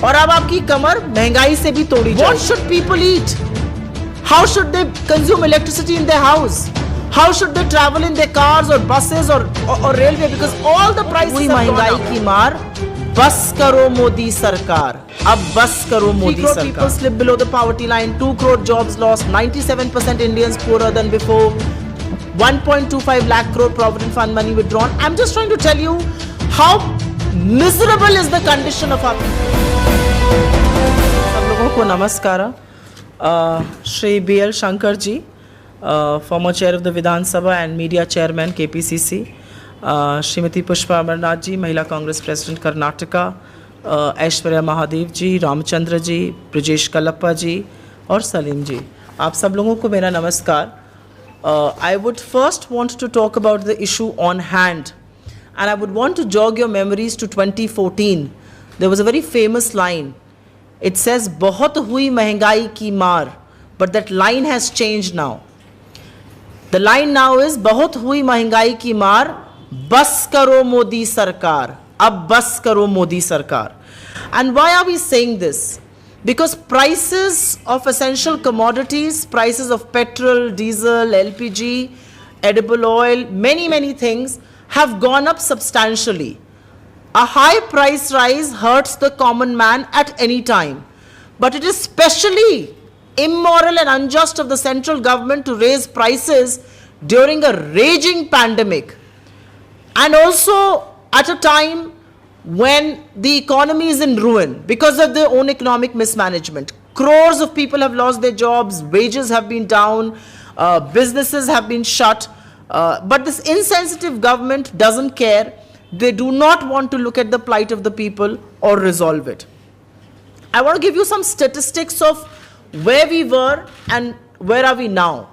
और अब आपकी कमर महंगाई से भी तोड़ी जाए। What should people eat? How should they consume electricity in their house? How should they travel in their cars or buses or railway? Because all the prices have gone up. महंगाई की मार, बस करो मोदी सरकार, अब बस करो मोदी सरकार. 3 crore people slip below the poverty line, 2 crore jobs lost, 97% Indians poorer than before, 1.25 lakh crore Provident Fund money withdrawn. I'm just trying to tell you how miserable is the condition of our people. सब लोगों को नमस्कार. Shri B.L. Shankar ji, former chair of the Vidhan Sabha and media chairman KPCC, Srimati Pushpa Amarnath ji, Mahila Congress President Karnataka, Aishwarya Mahadev ji, Ramchandra ji, Brijesh Kalappa ji और सलीम जी, आप सब लोगों को मेरा नमस्कार. I would first want to talk about the issue on hand, and I would want to jog your memories to 2014. There was a very famous line. It says, बहुत हुई महंगाई की मार, but that line has changed now. The line now is, बहुत हुई महंगाई की मार, बस करो मोदी सरकार, अब बस करो मोदी सरकार. And why are we saying this? Because prices of essential commodities, prices of petrol, diesel, LPG, edible oil, many things have gone up substantially. A high price rise hurts the common man at any time. But it is specially immoral and unjust of the central government to raise prices during a raging pandemic. And also at a time when the economy is in ruin because of their own economic mismanagement. Crores of people have lost their jobs, wages have been down, businesses have been shut. But this insensitive government doesn't care. They do not want to look at the plight of the people or resolve it. I want to give you some statistics of where we were and where are we now.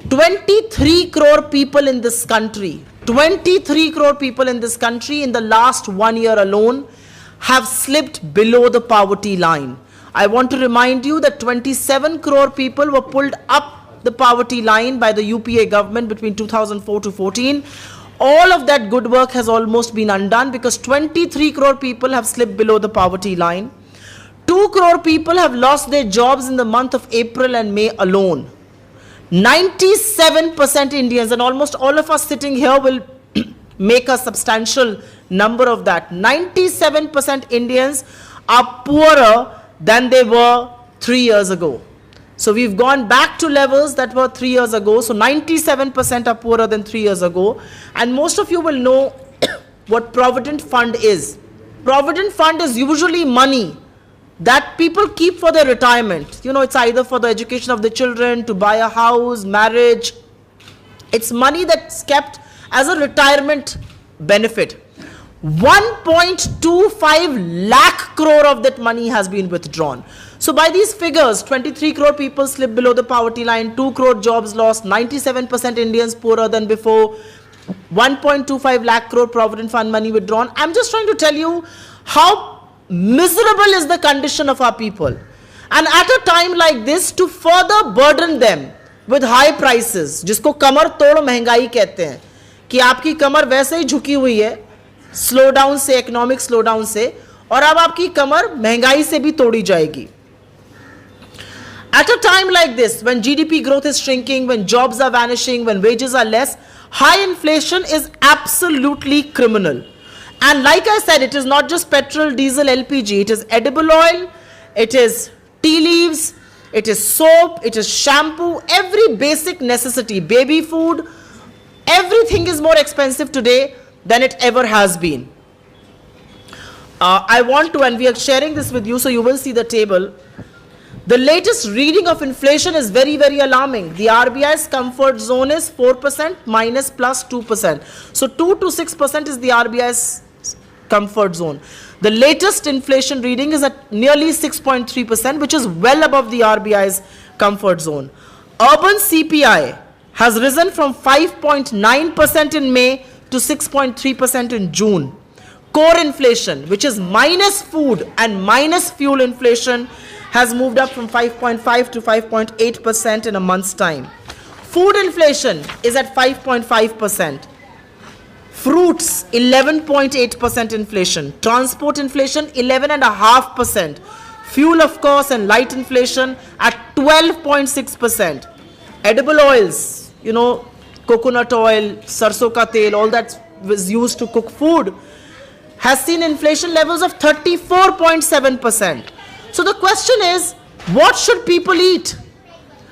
23 crore people in this country, 23 crore people in this country in the last 1 year alone have slipped below the poverty line. I want to remind you that 27 crore people were pulled up the poverty line by the UPA government between 2004 to 14. All of that good work has almost been undone because 23 crore people have slipped below the poverty line. 2 crore people have lost their jobs in the month of April and May alone. 97% Indians, and almost all of us sitting here will make a substantial number of that. 97% Indians are poorer than they were 3 years ago. So we've gone back to levels that were 3 years ago. So 97% are poorer than 3 years ago. And most of you will know what Provident Fund is. Provident Fund is usually money that people keep for their retirement. You know, it's either for the education of the children, to buy a house, marriage. It's money that's kept as a retirement benefit. 1.25 lakh crore of that money has been withdrawn. So by these figures, 23 crore people slip below the poverty line, 2 crore jobs lost, 97% Indians poorer than before, 1.25 lakh crore Provident Fund money withdrawn. I'm just trying to tell you how miserable is the condition of our people. And at a time like this, to further burden them with high prices, जिसको कमर तोड़ महंगाई कहते हैं, कि आपकी कमर वैसे ही झुकी हुई है स्लो डाउन से, इकोनॉमिक स्लो डाउन से, और अब आपकी कमर महंगाई से भी तोड़ी जाएगी. At a time like this, when GDP growth is shrinking, when jobs are vanishing, when wages are less, high inflation is absolutely criminal. And like I said, it is not just petrol, diesel, LPG. It is edible oil, it is tea leaves, it is soap, it is shampoo, every basic necessity, baby food, everything is more expensive today than it ever has been. I want to, and we are sharing this with you, so you will see the table. The latest reading of inflation is very alarming. The RBI's comfort zone is 4% minus plus 2%. So 2 to 6% is the RBI's comfort zone. The latest inflation reading is at nearly 6.3%, which is well above the RBI's comfort zone. Urban CPI has risen from 5.9% in May to 6.3% in June. Core inflation, which is minus food and minus fuel inflation, has moved up from 5.5 to 5.8% in a month's time. Food inflation is at 5.5%. Fruits, 11.8% inflation. Transport inflation, 11.5%. Fuel, of course, and light inflation at 12.6%. Edible oils, coconut oil, sarson ka tel, all that was used to cook food, has seen inflation levels of 34.7%. So the question is, what should people eat?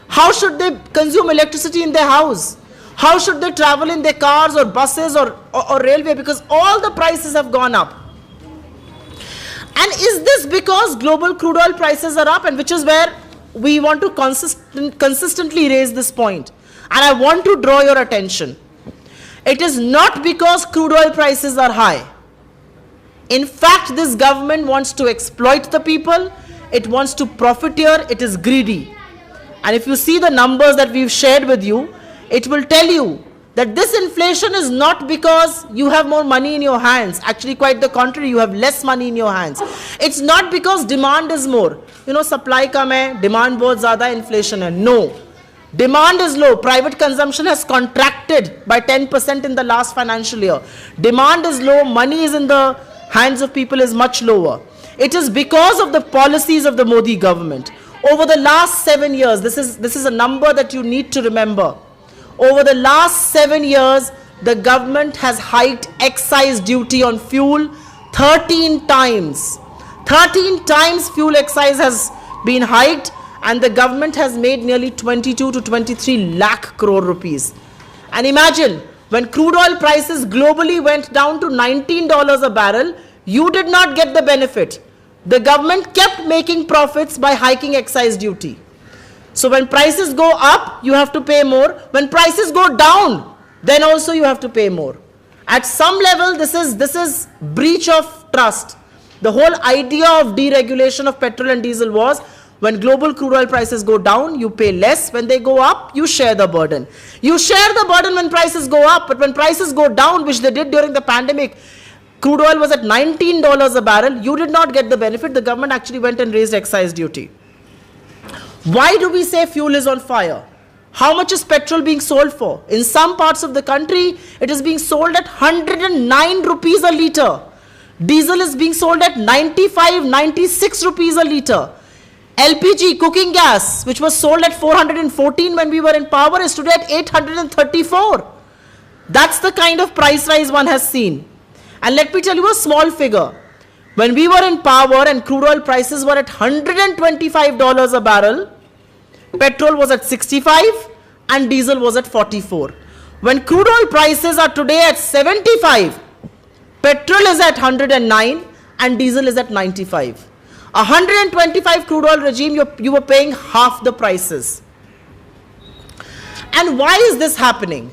How should they consume electricity in their house? How should they travel in their cars or buses or railway? Because all the prices have gone up. And is this because global crude oil prices are up? And which is where we want to consistently raise this point. And I want to draw your attention. It is not because crude oil prices are high. In fact, this government wants to exploit the people. It wants to profiteer. It is greedy. And if you see the numbers that we've shared with you, it will tell you that this inflation is not because you have more money in your hands. Actually, quite the contrary, you have less money in your hands. It's not because demand is more. Supply kam hai, demand bahut zyada, inflation hai. No. Demand is low. Private consumption has contracted by 10% in the last financial year. Demand is low. Money is in the hands of people is much lower. It is because of the policies of the Modi government. Over the last 7 years, this is a number that you need to remember. Over the last 7 years, the government has hiked excise duty on fuel 13 times. 13 times fuel excise has been hiked, and the government has made nearly 22 to 23 lakh crore rupees. And imagine, when crude oil prices globally went down to $19 a barrel, you did not get the benefit. The government kept making profits by hiking excise duty. So when prices go up, you have to pay more. When prices go down, then also you have to pay more. At some level, this is breach of trust. The whole idea of deregulation of petrol and diesel was, when global crude oil prices go down, you pay less. When they go up, you share the burden. You share the burden when prices go up, but when prices go down, which they did during the pandemic, crude oil was at $19 a barrel, you did not get the benefit. The government actually went and raised excise duty. Why do we say fuel is on fire? How much is petrol being sold for? In some parts of the country, it is being sold at 109 rupees a litre. Diesel is being sold at 95, 96 rupees a litre. LPG, cooking gas, which was sold at 414 when we were in power, is today at 834. That's the kind of price rise one has seen. And let me tell you a small figure. When we were in power and crude oil prices were at $125 a barrel, petrol was at 65 and diesel was at 44. When crude oil prices are today at 75, petrol is at 109 and diesel is at 95. 125 crude oil regime, you were paying half the prices. And why is this happening?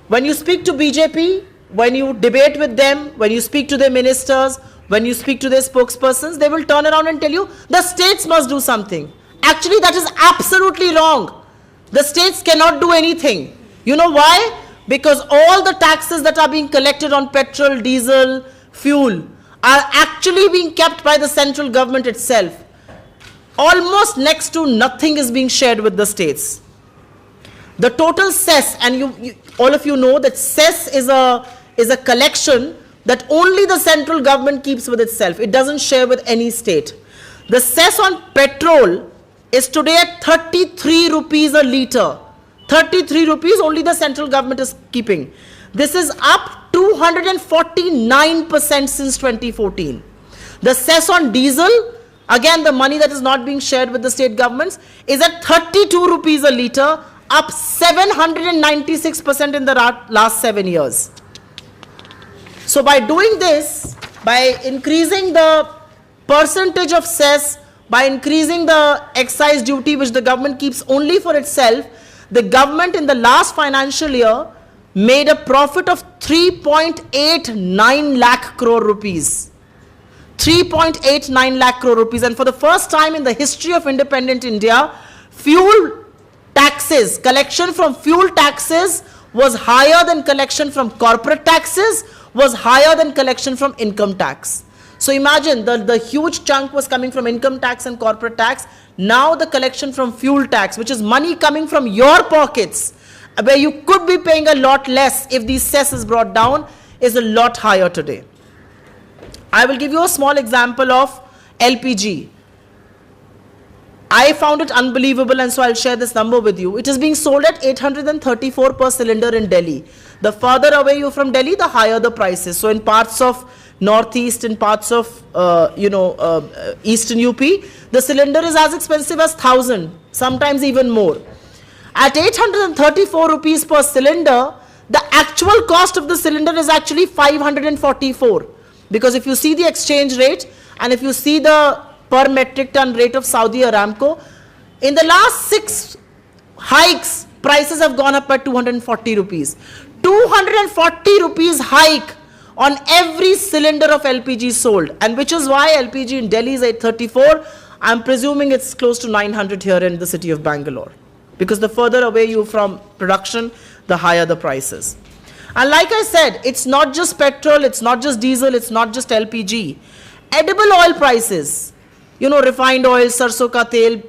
When you speak to BJP, when you debate with them, when you speak to their ministers, when you speak to their spokespersons, they will turn around and tell you the states must do something. Actually, that is absolutely wrong. The states cannot do anything. You know why? Because all the taxes that are being collected on petrol, diesel, fuel are actually being kept by the central government itself. Almost next to nothing is being shared with the states. The total cess, and all of you know that cess is a collection that only the central government keeps with itself. It doesn't share with any state. The cess on petrol is today at 33 rupees a litre. 33 rupees only the central government is keeping. This is up 249% since 2014. The cess on diesel, again the money that is not being shared with the state governments, is at 32 rupees a litre, up 796% in the last 7 years. So by doing this, by increasing the percentage of cess, by increasing the excise duty which the government keeps only for itself, the government in the last financial year made a profit of 3.89 lakh crore rupees. 3.89 lakh crore rupees. And for the first time in the history of independent India, fuel taxes, collection from fuel taxes was higher than collection from corporate taxes, was higher than collection from income tax. So imagine the huge chunk was coming from income tax and corporate tax. Now the collection from fuel tax, which is money coming from your pockets, where you could be paying a lot less if the cess is brought down, is a lot higher today. I will give you a small example of LPG. I found it unbelievable, and so I'll share this number with you. It is being sold at 834 per cylinder in Delhi. The further away you from Delhi, the higher the prices. So in parts of northeast, in parts of eastern UP, the cylinder is as expensive as 1,000, sometimes even more. At 834 rupees per cylinder, the actual cost of the cylinder is actually 544. Because if you see the exchange rate and if you see the per metric ton rate of Saudi Aramco, in the last 6 hikes, prices have gone up by 240 rupees. 240 rupees hike on every cylinder of LPG sold, and which is why LPG in Delhi is 834. I'm presuming it's close to 900 here in the city of Bangalore. Because the further away you from production, the higher the prices. And like I said, it's not just petrol, it's not just diesel, it's not just LPG. Edible oil prices, refined oil, sarson ka tel,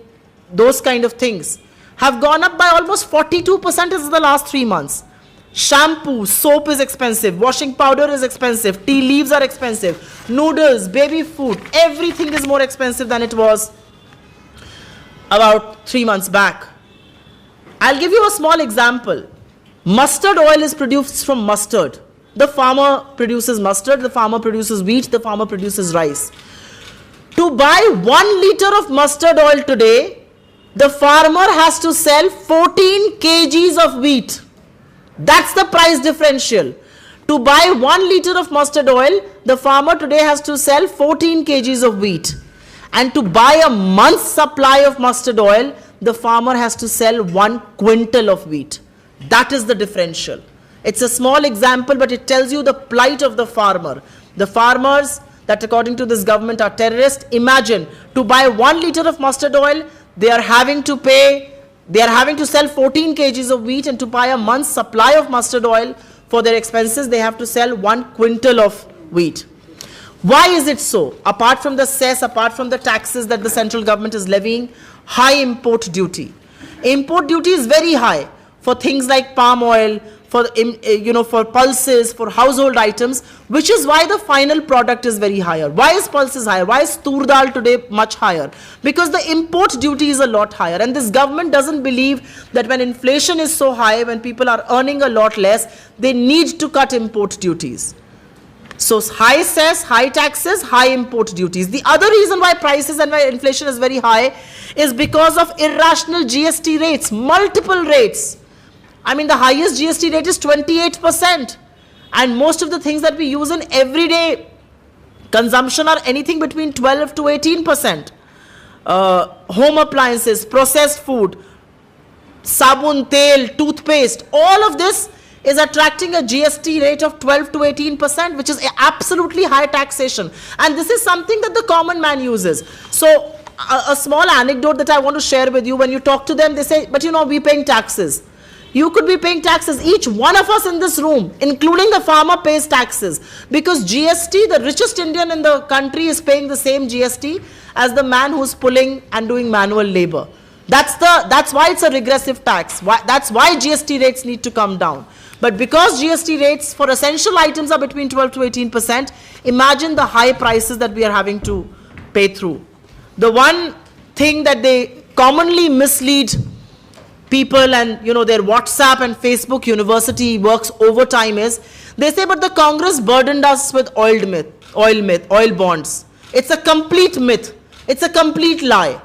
those kind of things, have gone up by almost 42% in the last 3 months. Shampoo, soap is expensive, washing powder is expensive, tea leaves are expensive, noodles, baby food, everything is more expensive than it was about 3 months back. I'll give you a small example. Mustard oil is produced from mustard. The farmer produces mustard, the farmer produces wheat, the farmer produces rice. To buy 1 liter of mustard oil today, the farmer has to sell 14 kgs of wheat. That's the price differential. To buy 1 liter of mustard oil, the farmer today has to sell 14 kgs of wheat. And to buy a month's supply of mustard oil, the farmer has to sell 1 quintal of wheat. That is the differential. It's a small example, but it tells you the plight of the farmer. The farmers that according to this government are terrorists. Imagine, to buy 1 liter of mustard oil, they are having to sell 14 kgs of wheat, and to buy a month's supply of mustard oil for their expenses, they have to sell 1 quintal of wheat. Why is it so? Apart from the cess, apart from the taxes that the central government is levying, high import duty. Import duty is very high for things like palm oil, for pulses, for household items, which is why the final product is very higher. Why is pulses higher? Why is tur dal today much higher? Because the import duty is a lot higher, and this government doesn't believe that when inflation is so high, when people are earning a lot less, they need to cut import duties. So high cess, high taxes, high import duties. The other reason why prices and why inflation is very high is because of irrational GST rates, multiple rates. I mean, the highest GST rate is 28%. And most of the things that we use in everyday consumption are anything between 12 to 18%. Home appliances, processed food, sabun, tel, toothpaste, all of this is attracting a GST rate of 12 to 18%, which is absolutely high taxation. And this is something that the common man uses. So a small anecdote that I want to share with you, when you talk to them, they say, but we're paying taxes. You could be paying taxes. Each one of us in this room, including the farmer, pays taxes. Because GST, the richest Indian in the country is paying the same GST as the man who's pulling and doing manual labor. That's why it's a regressive tax. That's why GST rates need to come down. But because GST rates for essential items are between 12 to 18%, imagine the high prices that we are having to pay through. The one thing that they commonly mislead people and their WhatsApp and Facebook university works overtime is, they say, but the Congress burdened us with oil bonds. It's a complete myth. It's a complete lie.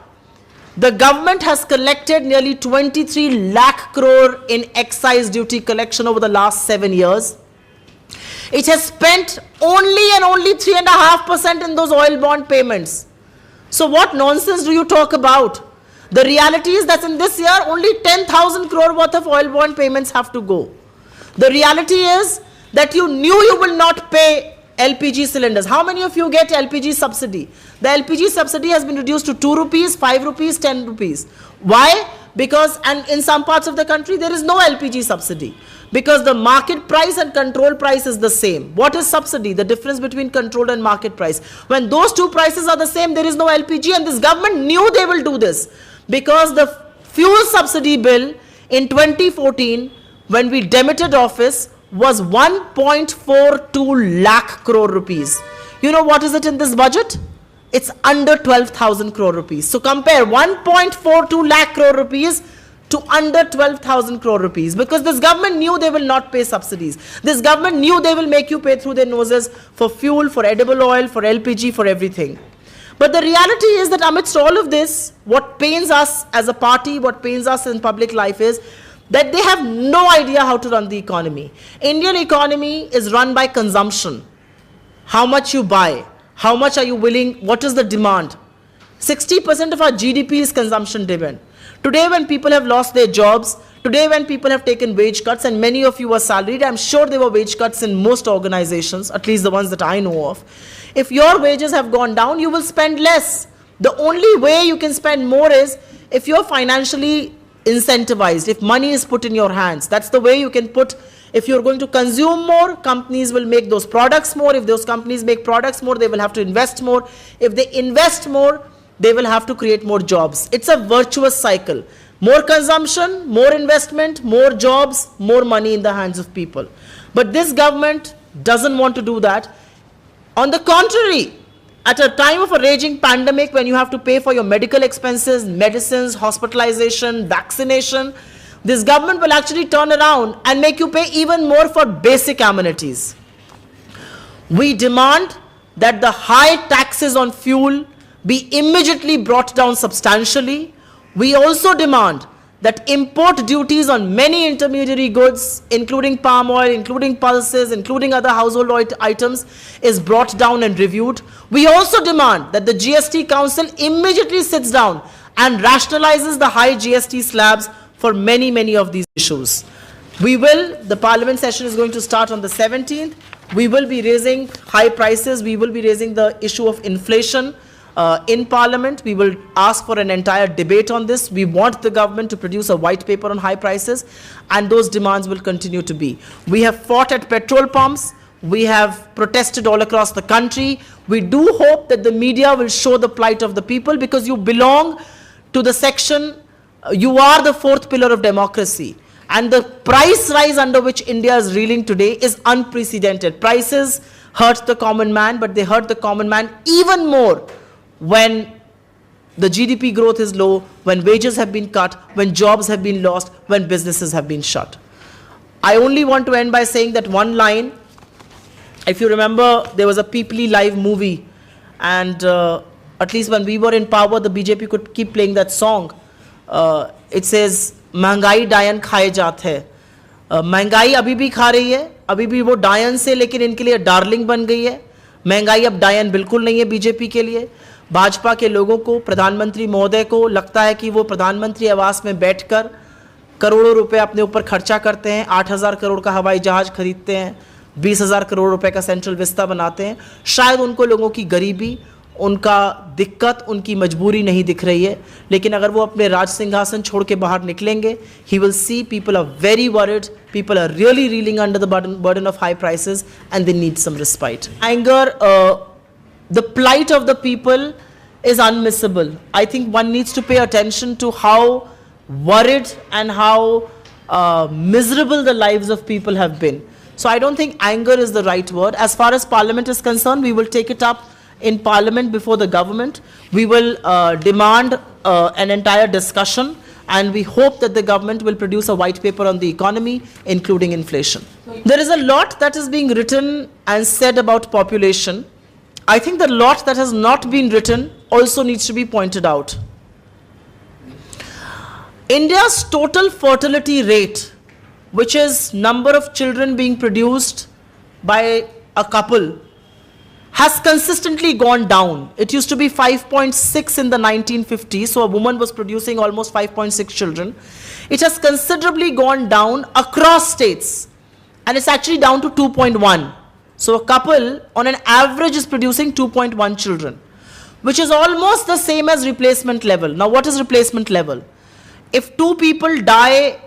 The government has collected nearly 23 lakh crore in excise duty collection over the last 7 years. It has spent only 3.5% in those oil bond payments. So what nonsense do you talk about? The reality is that in this year, only 10,000 crore worth of oil bond payments have to go. The reality is that you knew you will not pay LPG cylinders. How many of you get LPG subsidy? The LPG subsidy has been reduced to 2 rupees, 5 rupees, 10 rupees. Why? Because, and in some parts of the country, there is no LPG subsidy. Because the market price and control price is the same. What is subsidy? The difference between controlled and market price. When those two prices are the same, there is no LPG, and this government knew they will do this. Because the fuel subsidy bill in 2014, when we demitted office, was 1.42 lakh crore rupees. You know what is it in this budget? It's under 12,000 crore rupees. So compare 1.42 lakh crore rupees to under 12,000 crore rupees, because this government knew they will not pay subsidies. This government knew they will make you pay through their noses for fuel, for edible oil, for LPG, for everything. But the reality is that amidst all of this, what pains us as a party, what pains us in public life is that they have no idea how to run the economy. Indian economy is run by consumption. How much you buy, how much are you willing, what is the demand? 60% of our GDP is consumption driven. Today when people have lost their jobs, today when people have taken wage cuts, and many of you are salaried, I'm sure there were wage cuts in most organizations, at least the ones that I know of. If your wages have gone down, you will spend less. The only way you can spend more is if you're financially incentivized, if money is put in your hands. That's the way you can put. If you're going to consume more, companies will make those products more. If those companies make products more, they will have to invest more. If they invest more, they will have to create more jobs. It's a virtuous cycle. More consumption, more investment, more jobs, more money in the hands of people. But this government doesn't want to do that. On the contrary, at a time of a raging pandemic, when you have to pay for your medical expenses, medicines, hospitalization, vaccination, this government will actually turn around and make you pay even more for basic amenities. We demand that the high taxes on fuel be immediately brought down substantially. We also demand that import duties on many intermediary goods, including palm oil, including pulses, including other household items, is brought down and reviewed. We also demand that the GST Council immediately sits down and rationalizes the high GST slabs for many, many of these issues. The Parliament session is going to start on the 17th. We will be raising high prices. We will be raising the issue of inflation in Parliament. We will ask for an entire debate on this. We want the government to produce a white paper on high prices, and those demands will continue to be. We have fought at petrol pumps. We have protested all across the country. We do hope that the media will show the plight of the people, because you belong to the section, you are the fourth pillar of democracy. And the price rise under which India is reeling today is unprecedented. Prices hurt the common man, but they hurt the common man even more when the GDP growth is low, when wages have been cut, when jobs have been lost, when businesses have been shut. I only want to end by saying that one line. If you remember, there was a Peoply Live movie, and at least when we were in power, the BJP could keep playing that song. It says, महंगाई डायन खाए जात है. महंगाई अभी भी खा रही है, अभी भी वो डायन से, लेकिन इनके लिए डार्लिंग बन गई है. महंगाई अब डायन बिल्कुल नहीं है बीजेपी के लिए. भाजपा के लोगों को, प्रधानमंत्री महोदय को लगता है कि वो प्रधानमंत्री आवास में बैठकर करोड़ों रुपए अपने ऊपर खर्चा करते हैं. 8,000 करोड़ का हवाई जहाज खरीदते हैं, 20,000 करोड़ रुपए का सेंट्रल विस्ता बनाते हैं. शायद उनको लोगों की गरीबी, उनका दिक्कत, उनकी मजबूरी नहीं दिख रही है. लेकिन अगर वो अपने राज सिंहासन छोड़ के बाहर निकलेंगे, he will see people are very worried, people are really reeling under the burden of high prices, and they need some respite. Anger, the plight of the people is unmissable. I think one needs to pay attention to how worried and how miserable the lives of people have been. So I don't think anger is the right word. As far as Parliament is concerned, we will take it up in Parliament before the government. We will demand an entire discussion, and we hope that the government will produce a white paper on the economy, including inflation. There is a lot that is being written and said about population. I think the lot that has not been written also needs to be pointed out. India's total fertility rate, which is number of children being produced by a couple, has consistently gone down. It used to be 5.6 in the 1950s, so a woman was producing almost 5.6 children. It has considerably gone down across states, and it's actually down to 2.1. So a couple on an average is producing 2.1 children, which is almost the same as replacement level. Now what is replacement level? If two people die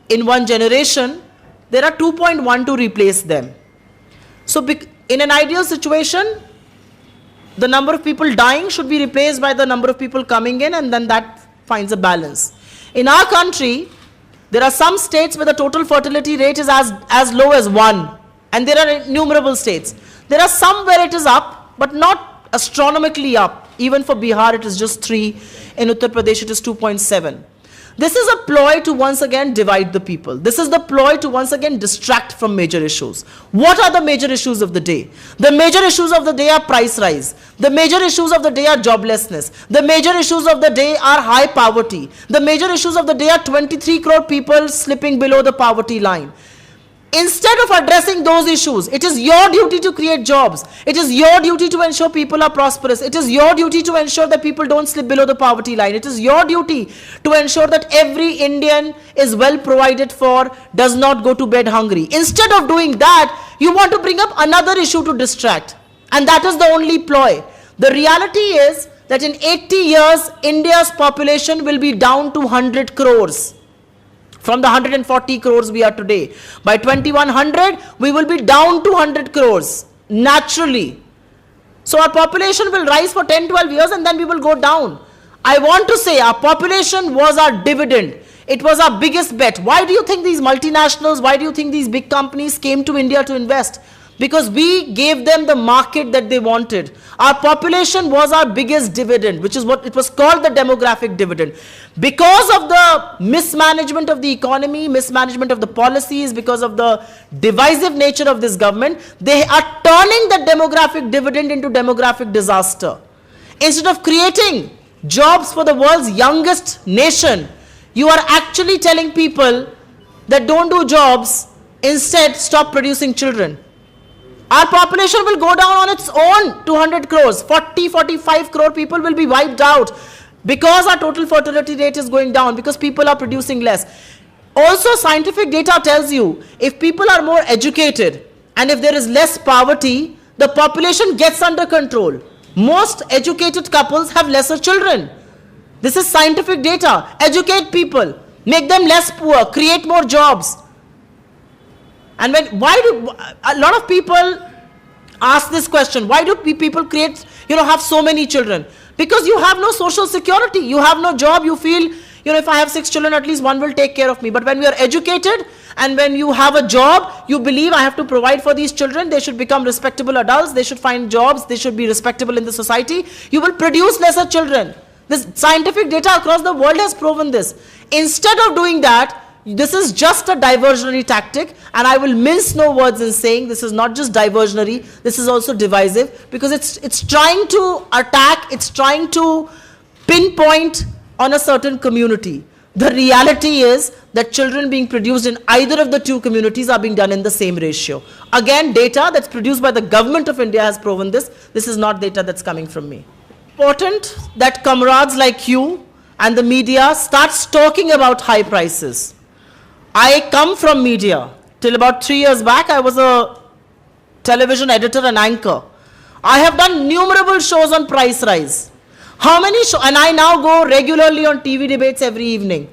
in one generation, there are 2.1 to replace them. So in an ideal situation, the number of people dying should be replaced by the number of people coming in, and then that finds a balance. In our country, There are some states where the total fertility rate is as low as 1. And there are innumerable states. There are some where it is up, but not astronomically up. Even for Bihar, it is just 3. In Uttar Pradesh, it is 2.7. This is a ploy to once again divide the people. This is the ploy to once again distract from major issues. What are the major issues of the day? The major issues of the day are price rise. The major issues of the day are joblessness. The major issues of the day are high poverty. The major issues of the day are 23 crore people slipping below the poverty line. Instead of addressing those issues, it is your duty to create jobs. It is your duty to ensure people are prosperous. It is your duty to ensure that people don't slip below the poverty line. It is your duty to ensure that every Indian is well provided for, does not go to bed hungry. Instead of doing that, you want to bring up another issue to distract. And that is the only ploy. The reality is that in 80 years, India's population will be down to 100 crores. From the 140 crores we are today. By 2100, we will be down to 100 crores, naturally. So our population will rise for 10-12 years and then we will go down. I want to say our population was our dividend. It was our biggest bet. Why do you think these multinationals, why do you think these big companies came to India to invest? Because we gave them the market that they wanted. Our population was our biggest dividend, which is what it was called, the demographic dividend. Because of the mismanagement of the economy, mismanagement of the policies, because of the divisive nature of this government, they are turning that demographic dividend into demographic disaster. Instead of creating jobs for the world's youngest nation, you are actually telling people that don't do jobs, instead stop producing children. Our population will go down on its own 200 crores. 40-45 crore people will be wiped out because our total fertility rate is going down, because people are producing less. Also, scientific data tells you, if people are more educated and if there is less poverty, the population gets under control. Most educated couples have lesser children. This is scientific data. Educate people, make them less poor, create more jobs. And why do a lot of people ask this question? Why do people have so many children? Because you have no social security. You have no job. You feel, if I have 6 children, at least one will take care of me. But when we are educated and when you have a job, you believe I have to provide for these children. They should become respectable adults. They should find jobs. They should be respectable in the society. You will produce lesser children. This scientific data across the world has proven this. Instead of doing that, this is just a diversionary tactic, and I will mince no words in saying this is not just diversionary, this is also divisive, because it's trying to attack, it's trying to pinpoint on a certain community. The reality is that children being produced in either of the two communities are being done in the same ratio. Again, data that's produced by the government of India has proven this. This is not data that's coming from me. Important that comrades like you and the media starts talking about high prices. I come from media. Till about 3 years back, I was a television editor and anchor. I have done innumerable shows on price rise. How many shows? And I now go regularly on TV debates every evening.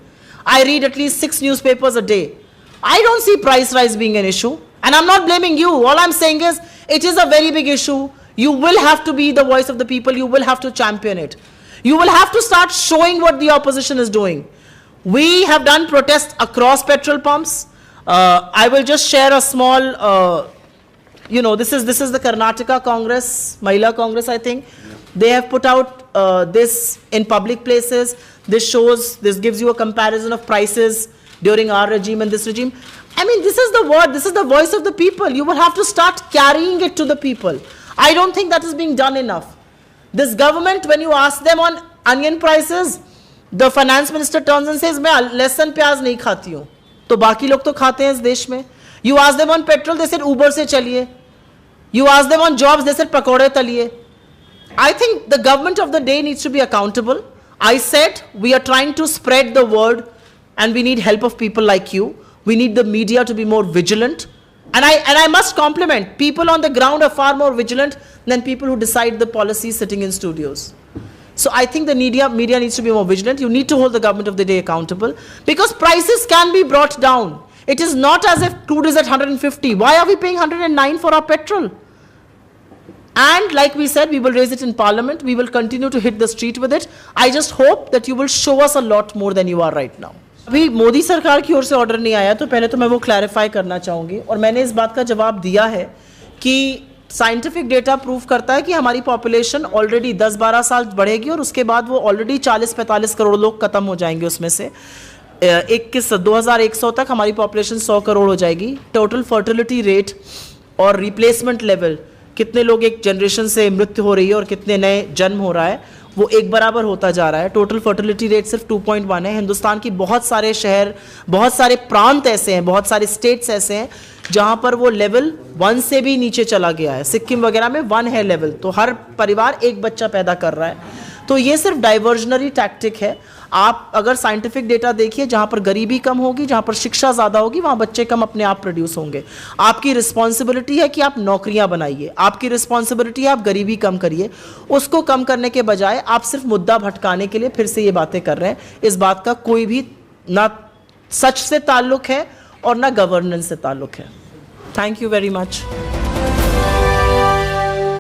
I read at least 6 newspapers a day. I don't see price rise being an issue. And I'm not blaming you. All I'm saying is, it is a very big issue. You will have to be the voice of the people. You will have to champion it. You will have to start showing what the opposition is doing. We have done protests across petrol pumps. I will just share a small, this is the Karnataka Congress, Mahila Congress, I think. They have put out this in public places. This gives you a comparison of prices during our regime and this regime. I mean, this is the word, this is the voice of the people. You will have to start carrying it to the people. I don't think that is being done enough. This government, when you ask them on onion prices, the finance minister turns and says, मैं लहसुन प्याज नहीं खाती हूँ, तो बाकी लोग तो खाते हैं इस देश में. You ask them on petrol, they said Uber से चलिए. You ask them on jobs, they said पकौड़े तलिए. I think the government of the day needs to be accountable. I said we are trying to spread the word and we need help of people like you. We need the media to be more vigilant. And I must compliment, people on the ground are far more vigilant than people who decide the policies sitting in studios. So I think the media needs to be more vigilant. You need to hold the government of the day accountable, because prices can be brought down. It is not as if crude is at 150. Why are we paying 109 for our petrol? And like we said, we will raise it in Parliament. We will continue to hit the street with it. I just hope that you will show us a lot more than you are right now. अभी मोदी सरकार की ओर से order नहीं आया, तो पहले तो मैं वो क्लैरिफाई करना चाहूँगी, और मैंने इस बात का जवाब दिया है कि साइंटिफिक डेटा प्रूव करता है कि हमारी पॉपुलेशन ऑलरेडी 10-12 साल बढ़ेगी और उसके बाद वो ऑलरेडी 40-45 करोड़ लोग खत्म हो जाएंगे। उसमें से 2100 तक हमारी पॉपुलेशन 100 करोड़ हो जाएगी। टोटल फर्टिलिटी रेट और रिप्लेसमेंट लेवल, कितने लोग एक जनरेशन से मृत्यु हो रही है और कितने नए जन्म हो रहा है, वो एक बराबर होता जा रहा है। टोटल फर्टिलिटी रेट सिर्फ 2.1 है। हिंदुस्तान की बहुत सारे शहर, बहुत सारे प्रांत ऐसे हैं, बहुत सारे स्टेट्स ऐसे हैं जहां पर वो लेवल 1 से भी नीचे चला गया है। सिक्किम वगैरह में 1 है लेवल, तो हर परिवार एक बच्चा पैदा कर रहा है। तो ये सिर्फ डाइवर्जनरी टैक्टिक है। आप अगर साइंटिफिक डेटा देखिए, जहां पर गरीबी कम होगी, जहां पर शिक्षा ज़्यादा होगी, वहां बच्चे कम अपने आप प्रोड्यूस होंगे। आपकी रिस्पॉन्सिबिलिटी है कि आप नौकरियां बनाइए, आपकी रिस्पॉन्सिबिलिटी है आप गरीबी कम करिए। उसको कम करने के बजाय आप सिर्फ मुद्दा भटकाने के लिए फिर से ये बातें कर रहे हैं। इस बात का कोई भी ना सच से ताल्लुक है और ना गवर्नेंस से ताल्लुक है। Thank you very much.